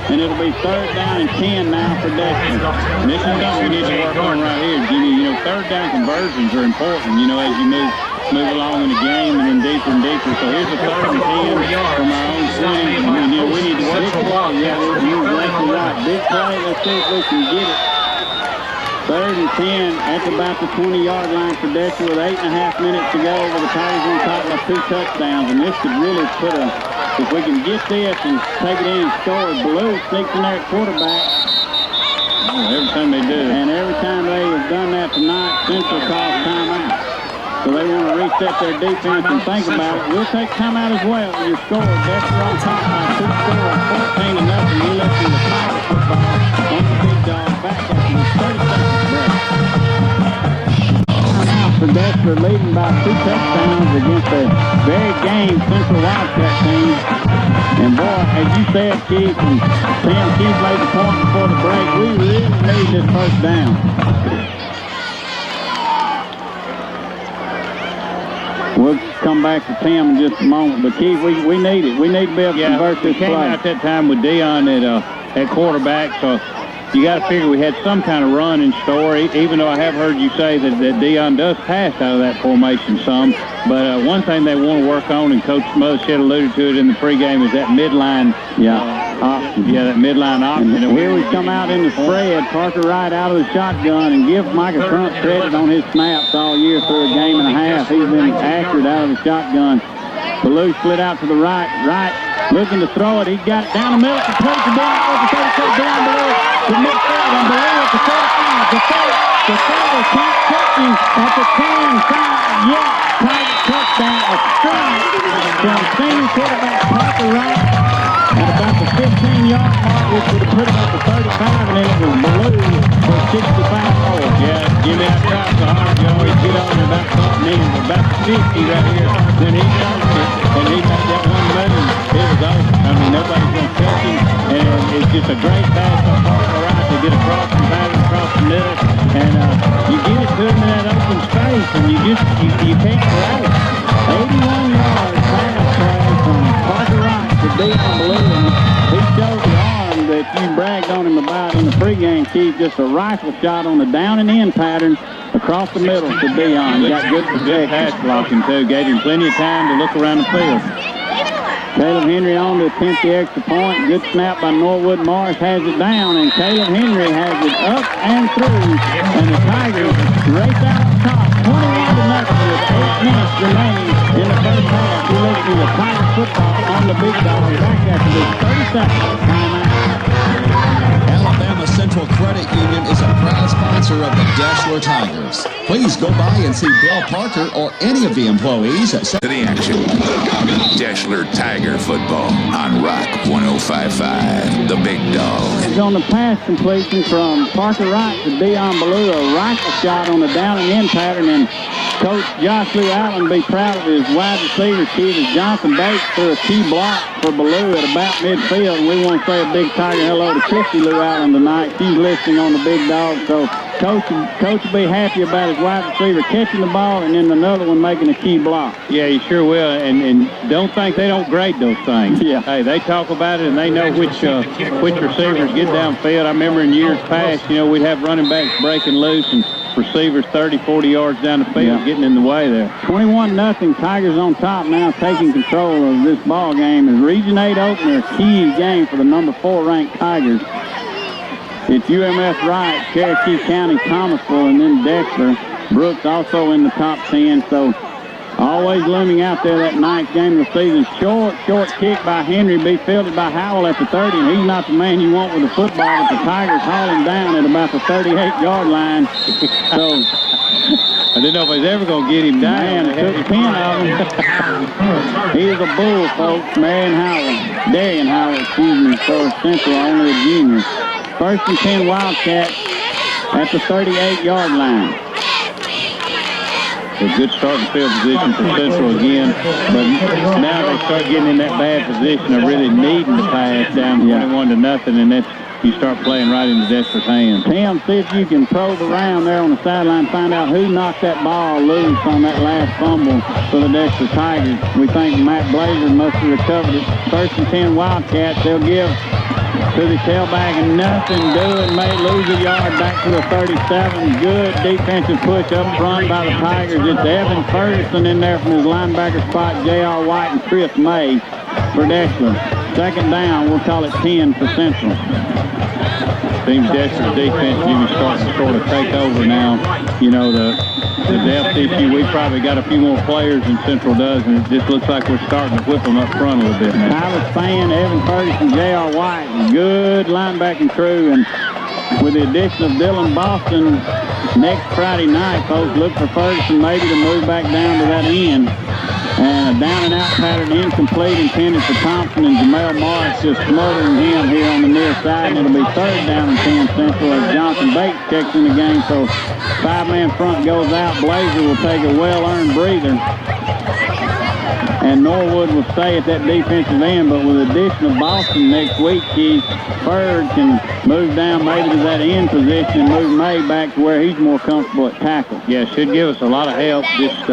And it'll be 3rd down and 10 now for Deshler. And this is something we need to work on right here, Jimmy. You know, 3rd down conversions are important, you know, as you move along in the game and then deeper and deeper. So here's a 3rd and 10 from our own 20. I mean, you know, we need to work the ball. Yeah, you're exactly right. Big play. Let's see if we can get it. 3rd and 10 at about the 20-yard line for Deshler with 8.5 minutes to go. With the Tigers on top by 2 touchdowns. And this could really put if we can get this and take it in and score, Blue sneaks in there at quarterback. Oh, every time they do. And every time they have done that tonight, Central calls timeout. So they want to reset their defense and think about it. We'll take timeout as well. You score. Deshler on top by 2 scores, 14-0. You listen to Tiger football on the Big Dog back after the 30-second break. Timeout for Deshler, leading by 2 touchdowns against a very game Central Wildcat team. And boy, as you said, Keith, and Sam Keith made the point before the break, we really need this first down. We'll come back to Tim in just a moment, but Keith, we need it. We need to be able to convert this play. We came out that time with Dion at quarterback, so you got to figure we had some kind of run in store, even though I have heard you say that Dion does pass out of that formation some. But one thing they want to work on, and Coach Mothership alluded to it in the pregame, is that midline option. Yeah, that midline option. And here we come out in the spread. Parker Wright out of the shotgun, and give Micah Trump credit on his snaps all year through a game and a half. He's been accurate out of the shotgun. Ballou split out to the right, looking to throw it. He's got it down the middle. Complete to down at the 32, down below the midfield, and Ballou at the 35, the 30, the 30, can't catch him at the 10, 5, yet. Tiger touchdown, a strike from senior quarterback Parker Wright at about the 15-yard mark, which would have put him up to 35, and then it was Ballou for 65 more. Yeah, Jimmy, I tried so hard. You always get on about something in, but about the 50 right here, when he jumped it, and he made that one move, it was over. I mean, nobody's going to catch him, and it's just a great pass on Parker Wright to get across the pattern, across the middle, and you get it to him in that open space, and you can't grab it. 81-yard pass play from Parker Wright to Dion Ballou, and he showed the arm that you bragged on him about in the pregame, Keith. Just a rifle shot on the down and in pattern across the middle to Dion. He got good pass blocking too. Gave him plenty of time to look around the field. Caleb Henry on to attempt the extra point. Good snap by Norwood. Morris has it down, and Caleb Henry has it up and through. And the Tigers race out on top, 21-0 with 8 minutes remaining in the first half. You're listening to Tiger football on the Big Dog. Back after this 30-second timeout. Alabama Central Credit Union is a proud sponsor of the Deshler Tigers. Please go by and see Bill Parker or any of the employees at To the action. Deshler Tiger football on Rock 105.5. The Big Dog. He's on the pass completion from Parker Wright to Dion Ballou, a rifle shot on the down and in pattern, and Coach Josh Lou Allen be proud of his wide receiver kid as Johnson Bates threw a key block for Ballou at about midfield, and we want to say a big Tiger hello to Christy Lou Allen tonight. She's listening on the Big Dog, so Coach will be happy about his wide receiver catching the ball and then another one making a key block. Yeah, he sure will. And don't think they don't grade those things. Yeah. Hey, they talk about it and they know which receivers get downfield. I remember in years past, we'd have running backs breaking loose and receivers 30, 40 yards down the field getting in the way there. 21-0. Tigers on top now, taking control of this ball game. As Region 8 opener, key game for the number 4 ranked Tigers. It's UMS Wright, Cherokee County, Thomasville, and then Deshler. Brooks also in the top 10, so always looming out there that 9th game of the season. Short kick by Henry, be fielded by Howell at the 30, and he's not the man you want with the football, but the Tigers haul him down at about the 38-yard line. So I didn't know if I was ever going to get him down. Man, it took 10 of them. He is a bull, folks. Darian Howell, for Central, only a junior. 1st and 10 Wildcats at the 38-yard line. A good starting field position for Central again, but now they start getting in that bad position of really needing to pass down 21-0, and that's you start playing right into Deshler's hands. Tim, see if you can probe around there on the sideline, find out who knocked that ball loose on that last fumble for the Deshler Tigers. We think Matt Blazer must have recovered it. 1st and 10 Wildcats, they'll give to the tailback and nothing doing. May lose a yard back to the 37. Good defensive push up front by the Tigers. It's Evan Ferguson in there from his linebacker spot, J.R. White and Chris May for Deshler. 2nd down, we'll call it 10 for Central. Seems Deshler's defense even starting to sort of take over now. The depth issue, we've probably got a few more players than Central does, and it just looks like we're starting to whip them up front a little bit now. Tyler Spann, Evan Ferguson, J.R. White, good linebacking crew, and with the addition of Dylan Boston next Friday night, folks, look for Ferguson maybe to move back down to that end. And a down and out pattern incomplete intended for Thompson, and Jamel Morris just smothering him here on the near side. And it'll be 3rd down and 10 Central as Johnson Bates checks in the game. So 5-man front goes out. Blazer will take a well-earned breather. And Norwood will stay at that defensive end, but with the addition of Boston next week, Ferg can move down maybe to that end position and move May back to where he's more comfortable at tackle. Yeah, should give us a lot of help. Just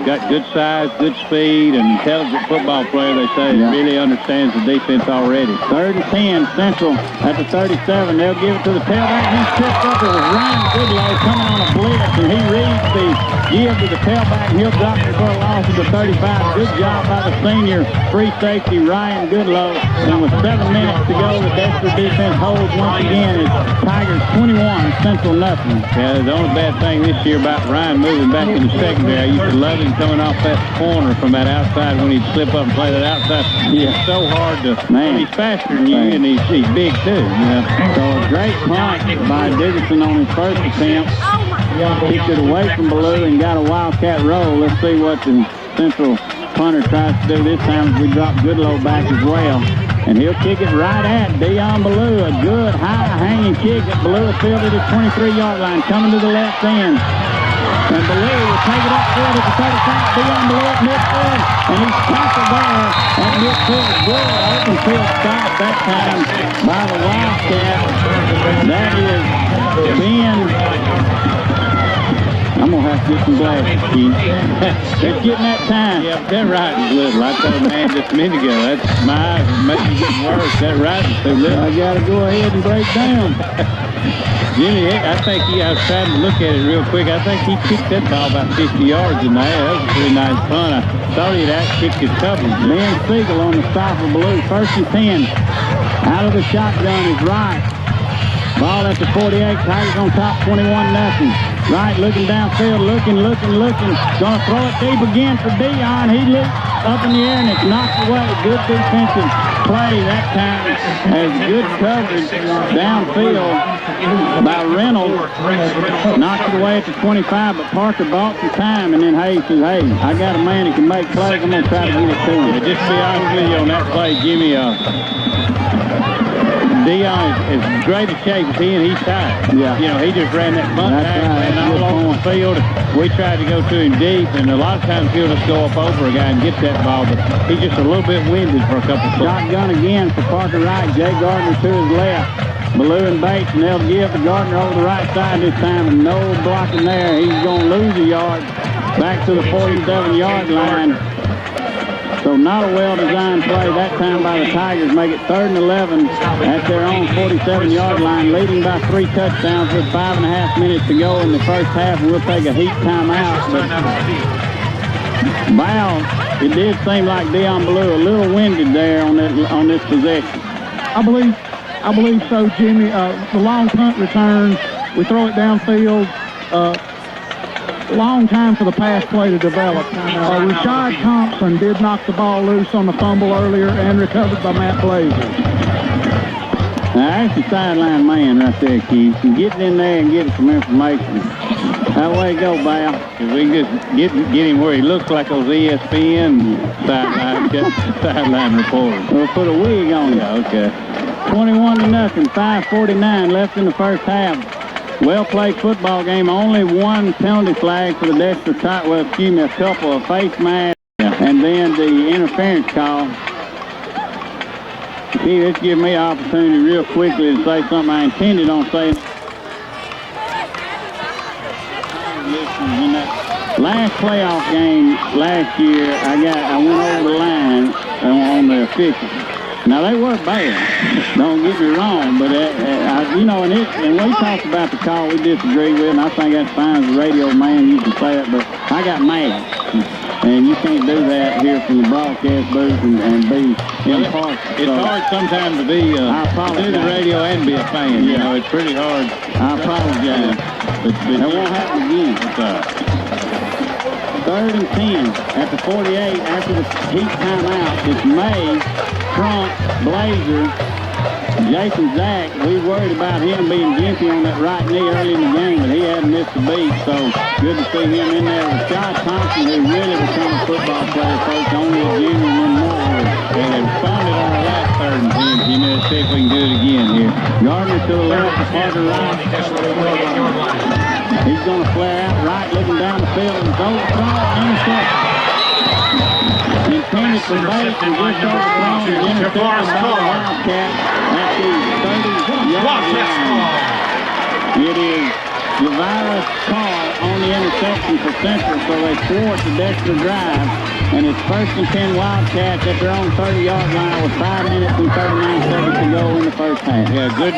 got good size, good speed, and intelligent football player, they say. He really understands the defense already. 3rd and 10, Central at the 37. They'll give it to the tailback. He's tripped up. It was Ryan Goodlow coming on a blitz, and he reads the give to the tailback, and he'll drop it for a loss of the 35. Good job by the senior free safety, Ryan Goodlow. And with 7 minutes to go, the Deshler defense holds once again. It's Tigers 21, Central nothing. Yeah, the only bad thing this year about Ryan moving back in the secondary, I used to love him coming off that corner from that outside when he'd slip up and play that outside. It's so hard to, he's faster than you, and he's big too. So a great punt by Dickerson on his 1st attempt. Kicked it away from Ballou and got a Wildcat roll. Let's see what the Central punter tries to do this time as we drop Goodlow back as well. And he'll kick it right at Dion Ballou. A good high-hanging kick at Ballou fielded at 23-yard line, coming to the left end. And Ballou will take it upfield at the 35. Dion Ballou at midfield. And he's tackled there at midfield. Good open field stop that time by the Wildcat. That is Ben. I'm going to have to get some glasses, Keith. It's getting that time. Yeah, that writing's little. I told man just a minute ago, that's my eyes make me getting worse. That writing's too little. I got to go ahead and break down. Jimmy, I think I was trying to look at it real quick. I think he kicked that ball about 50 yards in there. That was a pretty nice punt. I thought he'd kicked his coverage. Ben Siegel on the stop of Ballou. 1st and 10. Out of the shotgun is Wright. Ball at the 48. Tigers on top, 21-0. Wright looking downfield, looking. Gonna throw it deep again for Dion. He looks up in the air and it's knocked away. Good defensive play that time as good coverage downfield by Reynolds. Knocked it away at the 25, but Parker bought some time, and then Hayes says, hey, I got a man that can make plays. I'm going to try to get it to him. Just to be honest with you on that play, Jimmy, Dion is as great a shape as he, and he's tired. Yeah. He just ran that bunt and all over the field. We tried to go to him deep, and a lot of times he'll just go up over a guy and get that ball, but he's just a little bit winded for a couple of plays. Shotgun again for Parker Wright. Jay Gardner to his left. Ballou and Bates, and they'll give to Gardner over the right side this time, and no blocking there. He's going to lose a yard back to the 47-yard line. So not a well-designed play that time by the Tigers. Make it 3rd and 11 at their own 47-yard line, leading by 3 touchdowns with 5.5 minutes to go in the first half. We'll take a heat timeout. But Bow, it did seem like Deion Ballou a little winded there on this possession. I believe so, Jimmy. The long punt return, we throw it downfield. Long time for the pass play to develop. Rashad Thompson did knock the ball loose on the fumble earlier and recovered by Matt Blazer. Now, that's the sideline man right there, Keith. Get in there and get some information. That way go, Bow. If we can just get him where he looks like those ESPN sideline reporters. We'll put a wig on you. Okay. 21-0, 5:49 left in the first half. Well-played football game. Only one penalty flag for the Deshler Tigers. Well, excuse me, a couple of face masks, and then the interference call. See, this gives me an opportunity real quickly to say something I intended on saying. In that last playoff game last year, I went over the line on the officials. Now, they were bad, don't get me wrong, but, and we talked about the call we disagree with, and I think that's fine as a radio man, you can say it, but I got mad. And you can't do that here from the broadcast booth and be impartial. It's hard sometimes to be do the radio and be a fan. You know, it's pretty hard. I apologize. But that won't happen again. 3rd and 10 at the 48 after the heat timeout. It's May, Trump, Blazer, Jason Zack. We worried about him being gimpy on that right knee early in the game, but he hadn't missed a beat, so good to see him in there. Rashad Thompson, who really become a football player, folks, only a junior and more. They responded on the last 3rd and 10. You know, see if we can do it again here. Gardner to the left, Parker right. He's going to flare out right, looking down the field, and goes strong, interception. Intended for Bates and just overthrown and intercepted by the Wildcat at the 30-yard line. It is Javira Carr on the interception for Central, so they thwart the Deshler drive, and it's 1st and 10 Wildcats at their own 30-yard line with 5 minutes and 39 seconds to go in the first half. Yeah, good.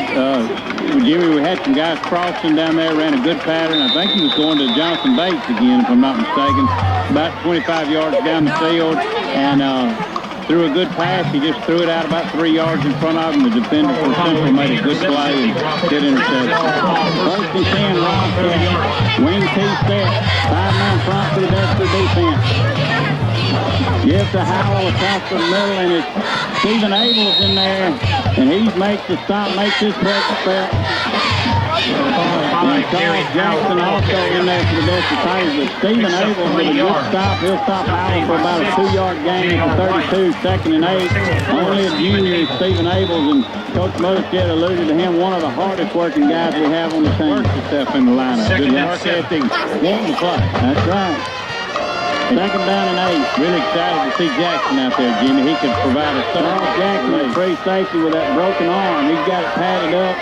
Jimmy, we had some guys crossing down there, ran a good pattern. I think he was going to Jonathan Bates again, if I'm not mistaken. About 25 yards down the field, and threw a good pass. He just threw it out about 3 yards in front of him. The defender for Central made a good play and good interception. 1st and 10 Wildcats. Wing T set. 5-man front to the Deshler defense. Give to Howell across the middle, and it's Stephen Abels in there, and he makes the stop, makes his presence felt. And Charles Jackson also in there for the Deshler Tigers, but Stephen Abels with a good stop. He'll stop Howell for about a 2-yard gain at the 32, 2nd and 8. Only a junior is Stephen Abels, and Coach Motherstead alluded to him, one of the hardest working guys we have on the team. Works himself in the lineup. Good work ethic, wanting to play. That's right. 2nd down and 8. Really excited to see Jackson out there, Jimmy. He could provide a Charles Jackson is free safety with that broken arm. He's got it padded up,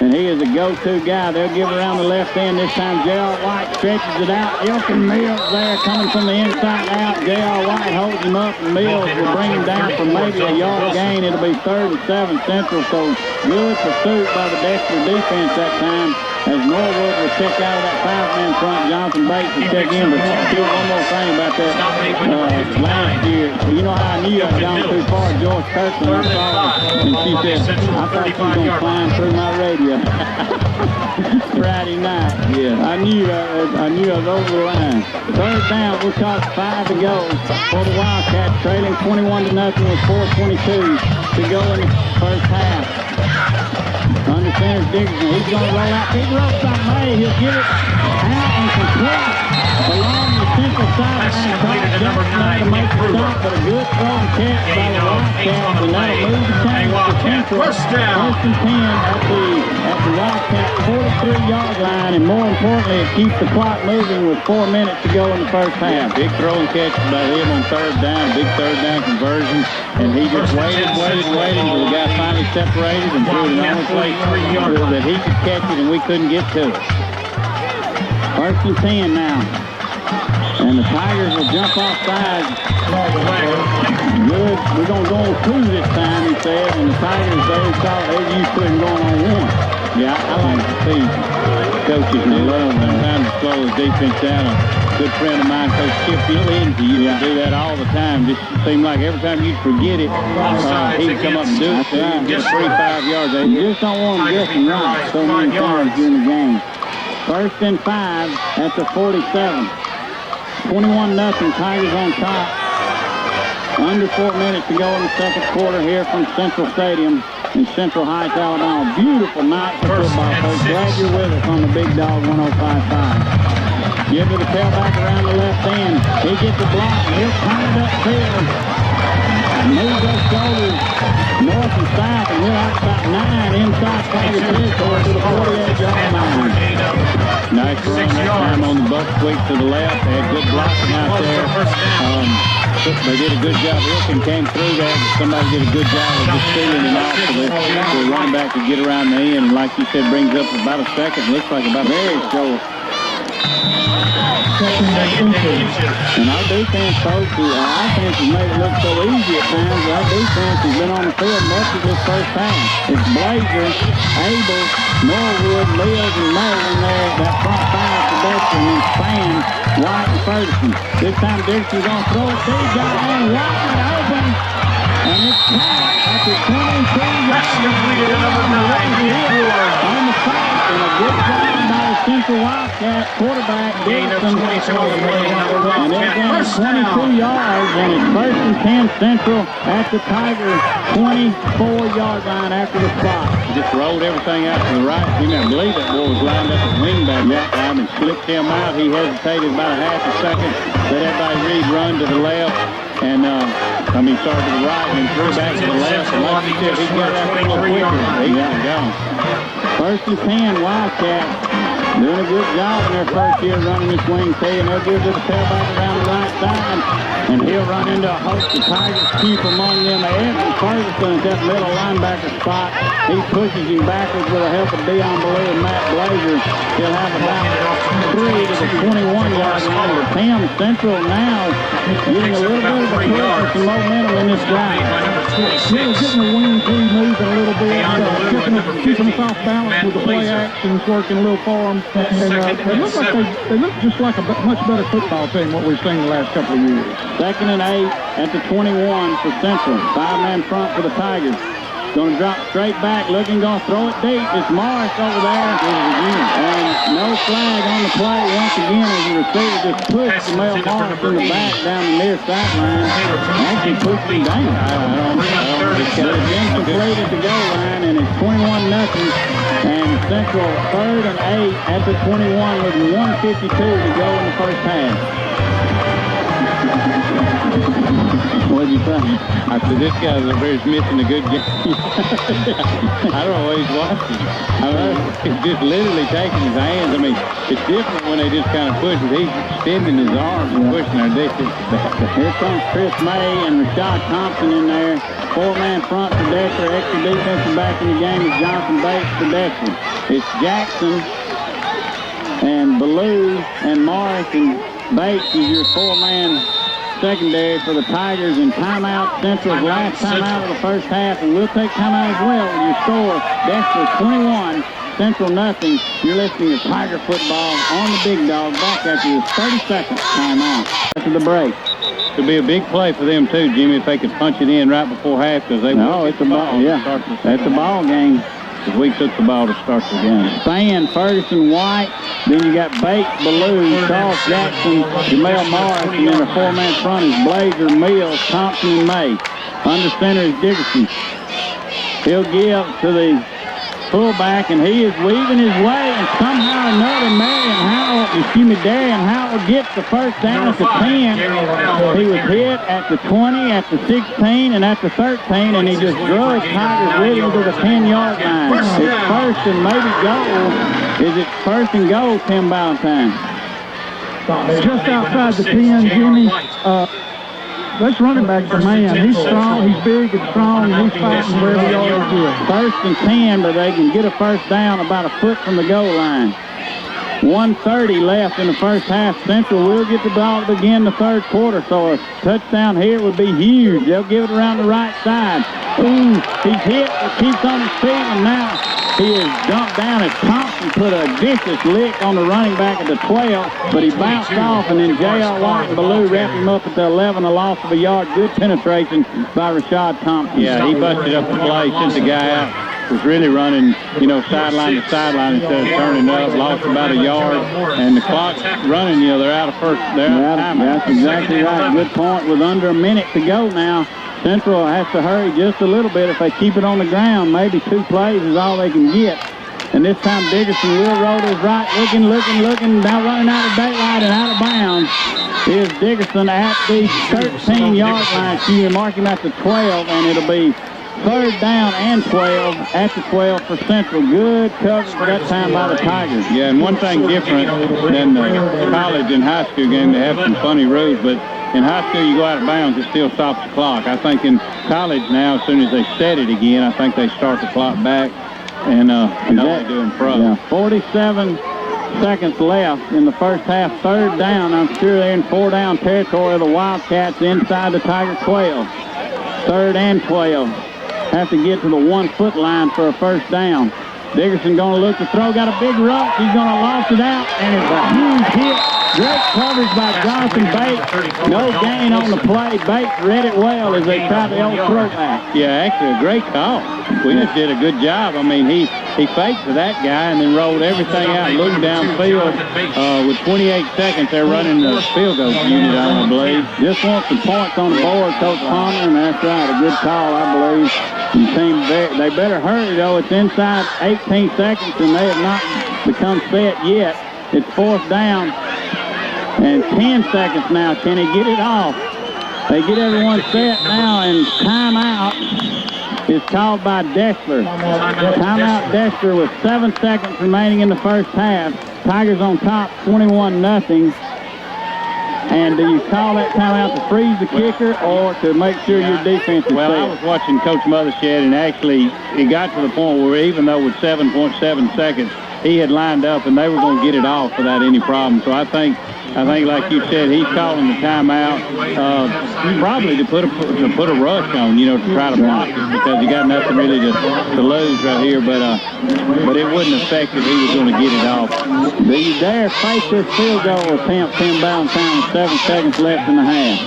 and he is a go-to guy. They'll give around the left end this time. J.R. White stretches it out. Elton Mills there coming from the inside out. J.R. White holds him up, and Mills will bring him down for maybe a yard gain. It'll be 3rd and 7 Central, so good pursuit by the Deshler defense that time, as Norwood will check out of that 5-man front. Jonathan Bates will check in, but still one more thing about that last year. You know how I knew I'd gone too far? George Kirkland, I saw her, and she said, I thought she was going to climb through my radio. Friday night. Yeah. I knew I was over the line. 3rd down, we'll talk 5 to go for the Wildcats, trailing 21-0 with 4:22 to go in the first half. Under center Dickerson, he's going to roll out. Big ropes on May. He'll get it out and complete along the central Pass completed to number 9, to make Nick the Brewer. stop, but a good throw and catch by Gain the of 8 Wildcats, on the and play. that'll move the A chains to Wildcat Central. first down. 1st and 10 at the Wildcat 43-yard line, and more importantly, it keeps the clock moving with 4 minutes to go in the first half. Big throw and catch by him on 3rd down, big 3rd down conversion, and he just waited until the guy finally separated and threw it on the play that he could catch it and we couldn't get to it. 1st and 10 now. And the Tigers will jump off sides. Good. We're going to go on 2 this time, he said. And the Tigers, they're used to him going on 1. Yeah, I like to see coaches in love sometimes to slow his defense down. A good friend of mine, Coach Chip Lindsay, used to do that all the time. Just seemed like every time you'd forget it, he'd come up and do it. Get 3-5 yards. They just don't want them guessing right so many times during the game. 1st and 5 at the 47. 21-0, Tigers on top. Under 4 minutes to go in the 2nd quarter here from Central Stadium in Central Heights, Alabama. Beautiful night for football, folks. Glad you're with us on the Big Dog 105.5. Give to the tailback around the left end. He gets a block, and he'll turn it upfield. Move those shoulders north and south, and we're out about 9 inside Tiger territory to the 48-yard line. Nice run that time on the buck sweep to the left. They had good blocking out there. They did a good job. Wilkin came through that. Somebody did a good job of just stealing it off so the running back could get around the end. And like you said, brings up about a second. Looks like about a very short. And our defense, folks, our offense has made it look so easy at times. Our defense has been on the field much of this first half. It's Blazer, Abel, Norwood, Mills, and May in there. That front 5 for Dexter, and then Span, White, and Ferguson. This time Dixon's going to throw it. He got on wide open. And it's caught at the 22 Pass completed to number 9, Nick Brewer. on the side, and a good job by the Central Wildcat quarterback, Gain of Dixon. 22 on the play, number And they're Wildcat. down First 22 down. yards, and it's 1st and 10 Central at the Tiger 24-yard line after the spot. Just rolled everything out to the right. You never believe that boy was lined up at wingback that time and slipped him out. He hesitated about a half a second. Let everybody read run to the left. And, started to the right and threw back to the left. And like you said, he got out there a little quicker. He got gone. 1st and 10, Wildcats doing a good job in their first year running this wing tee, and they'll give it to the tailback around the right side, and he'll run into a host of Tigers, keep among them. Evan Ferguson at that middle linebacker spot. He pushes him backwards with the help of Dion Ballou and Matt Blazer. He'll have about 3 to the 21-yard line. But Tam Central now getting a little bit of a push and some momentum in this drive. Getting the wing tee moving a little bit, keeping us off balance with the play actions, working a little for them. And they look just like a much better football team what we've seen the last couple of years. 2nd and 8 at the 21 for Central. 5-man front for the Tigers. Going to drop straight back, looking, going to throw it deep. It's Morris over there. And no flag on the play once again as the receiver just pushed Jamel Morris in the back down the near sideline. Actually pushed him down. But it's incompleted to goal line, and it's 21-0. And Central 3rd and 8 at the 21 with 1:52 to go in the first half. What'd you say? I said, this guy's over here is missing a good game. I don't know what he's watching. He's just literally taking his hands. I mean, it's different when they just kind of push it. He's extending his arms and pushing their defense back. Here comes Chris May and Rashad Thompson in there. 4-man front for Dexter. Extra defensive back in the game is Jonathan Bates for Dexter. It's Jackson and Ballou and Morris, and Bates is your 4-man secondary for the Tigers. And timeout, Central's last timeout of the first half, and we'll take timeout as well with your score. Dexter 21, Central nothing. You're listening to Tiger football on the Big Dog. Back after this 30-second timeout after the break. Could be a big play for them too, Jimmy, if they could punch it in right before half, because they it's a ball. Yeah, that's a ball game. Because we took the ball to start the game. Span, Ferguson, White. Then you got Bates, Ballou, Charles Jackson, Jamel Morris, and then a 4-man front is Blazer, Mills, Thompson, and May. Under center is Dickerson. He'll give to the fullback, and he is weaving his way, and somehow or another, Marion Howell Darian Howard gets the first down at the 10. He was hit at the 20, at the 16, and at the 13, and he just drug Tigers with him to the 10-yard line. It's first and maybe goal. Is it first and goal, Tim Valentine? Just outside the 10, Jimmy. Let's run him back to man. He's strong, he's big and strong, and he's fighting wherever he always is. First and 10, but they can get a first down about a foot from the goal line. 1:30 left in the first half. Central will get the ball to begin the third quarter, so a touchdown here would be huge. They'll give it around the right side. Ooh, he's hit, but keeps on his feet, and now he is dumped down as Thompson put a vicious lick on the running back at the 12, but he bounced off, and then J.R. White and Ballou wrapped him up at the 11, a loss of a yard. Good penetration by Rashad Thompson. Yeah, he busted up the play, sent the guy out. Was really running, sideline to sideline instead of turning up. Lost about a yard, and the clock's running. They're out of first. They're out of time. That's exactly right. Good point. With under a minute to go now, Central has to hurry just a little bit. If they keep it on the ground, maybe 2 plays is all they can get. And this time Dickerson will roll to his right, looking, now running out of daylight and out of bounds. Here's Dickerson at the 13-yard line. Mark him at the 12, and it'll be third down and 12 at the 12 for Central. Good coverage that time by the Tigers. Yeah, and one thing different than the college and high school game, they have some funny rules, but in high school you go out of bounds, it still stops the clock. I think in college now, as soon as they set it again, I think they start the clock back, and they do in pro. Yeah, 47 seconds left in the first half. Third down. I'm sure they're in 4-down territory of the Wildcats inside the Tiger 12. Third and 12. Have to get to the 1-foot line for a first down. Dickerson going to look to throw. Got a big rush. He's going to launch it out, and it's a huge hit. Great coverage by Jonathan Bates. No gain on the play. Bates read it well as they tried the old throwback. Yeah, actually a great call. We just did a good job. I mean, he faked to that guy and then rolled everything out and looked downfield. With 28 seconds, they're running the field goal unit, I believe. Just want some points on the board, Coach Palmer, and that's right. A good call, I believe. They better hurry, though. It's inside 18 seconds, and they have not become set yet. It's fourth down, and 10 seconds now. Can he get it off? They get everyone set now, and timeout is called by Deshler. Timeout Deshler with 7 seconds remaining in the first half. Tigers on top, 21-0. And do you call that timeout to freeze the kicker or to make sure your defense is Well, set? I was watching Coach Mothershed, and actually it got to the point where even though with 7.7 seconds, he had lined up and they were going to get it off without any problem. So I think like you said, he's calling the timeout probably to put a rush on, to try to block it, because you got nothing really to lose right here. But it wouldn't affect if he was going to get it off. Do you dare face this field goal attempt, Tim Valentine, with 7 seconds left in the half?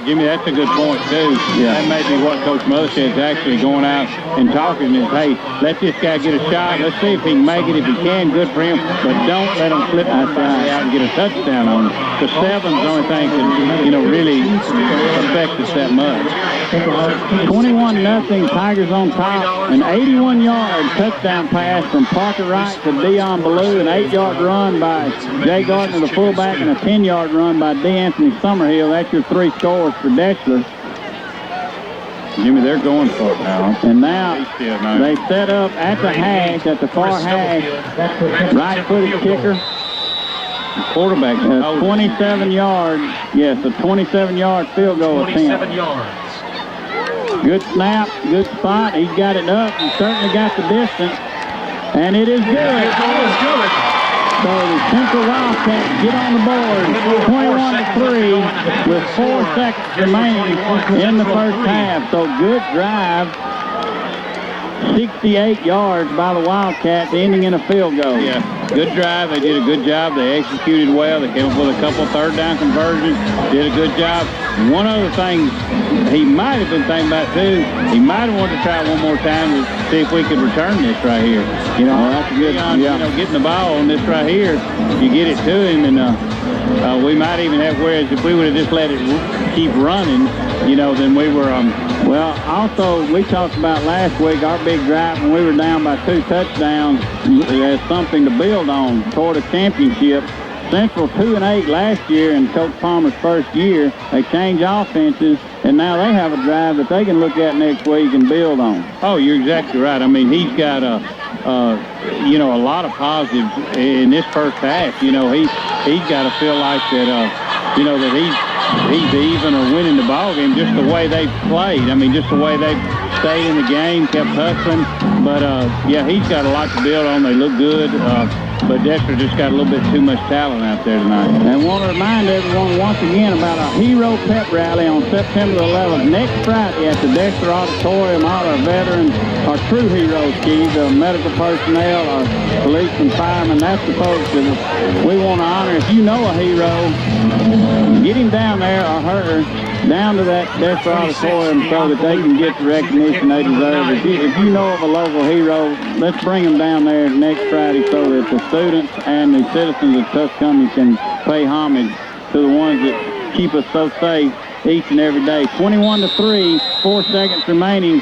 Jimmy, that's a good point, too. Yeah. That may be what Coach Mothershed is actually going out and talking is, hey, let this guy get a shot. Let's see if he can make it. If he can, good for him. But don't let him flip the ball out and get a touchdown on it. Because 7's the only thing that, really affect us that much. 21-0, Tigers on top. An 81-yard touchdown pass from Parker Wright to Dion Ballou. An 8-yard run by Jay Gardner, the fullback, and a 10-yard run by D. Anthony Summerhill. That's your 3 scores for Deshler. Jimmy, they're going for it now. And now they set up at the hash, at the far hash. Right-footed kicker. Quarterback. 27 yards. Yes, a 27-yard field goal attempt. 27 yards. Good snap, good spot. He's got it up. He certainly got the distance. And it is good. It is good. So the Central Wildcats get on the board 21-3 with 4 seconds remaining in the first half. So good drive. 68 yards by the Wildcats, ending in a field goal. Yeah, good drive. They did a good job. They executed well. They came up with a couple third down conversions. Did a good job. One other thing he might have been thinking about, too, he might have wanted to try one more time to see if we could return this right here. That's good. Getting the ball on this right here, you get it to him, and we might even have, whereas if we would have just let it keep running, than we were. Well, also, we talked about last week, our big drive when we were down by 2 touchdowns as something to build on toward a championship. Central 2-8 last year in Coach Palmer's first year. They changed offenses, and now they have a drive that they can look at next week and build on. Oh, you're exactly right. I mean, he's got a lot of positives in this first half. He's got to feel like that, that he's even or winning the ball game just the way they played. I mean, just the way they stayed in the game, kept hustling. But, he's got a lot to build on. They look good. But Deshler just got a little bit too much talent out there tonight. And want to remind everyone once again about our Hero Pep Rally on September 11th, next Friday at the Deshler Auditorium. All our veterans, our true heroes, Keith, the medical personnel, our policemen, firemen, that's the folks that we want to honor. If you know a hero, get him down there or her down to that Deshler Auditorium so that they can get the recognition they deserve. If you know of a local hero, let's bring them down there next Friday so that the students and the citizens of Tuscumby can pay homage to the ones that keep us so safe each and every day. 21-3, 4 seconds remaining.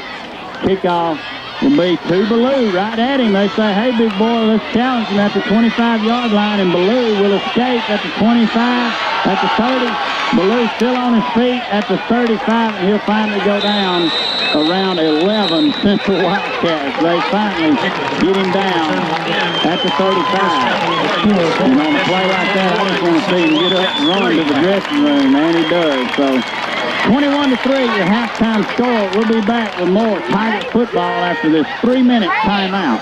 Kickoff will be to Ballou, right at him. They say, hey, big boy, let's challenge him at the 25-yard line, and Ballou will escape at the 25, at the 30. Ballou still on his feet at the 35, and he'll finally go down around 11 Central Wildcats. They finally get him down at the 35. And on a play like that, I just want to see him get up and run to the dressing room, and he does. So 21-3, your halftime score. We'll be back with more Tiger football after this 3-minute timeout.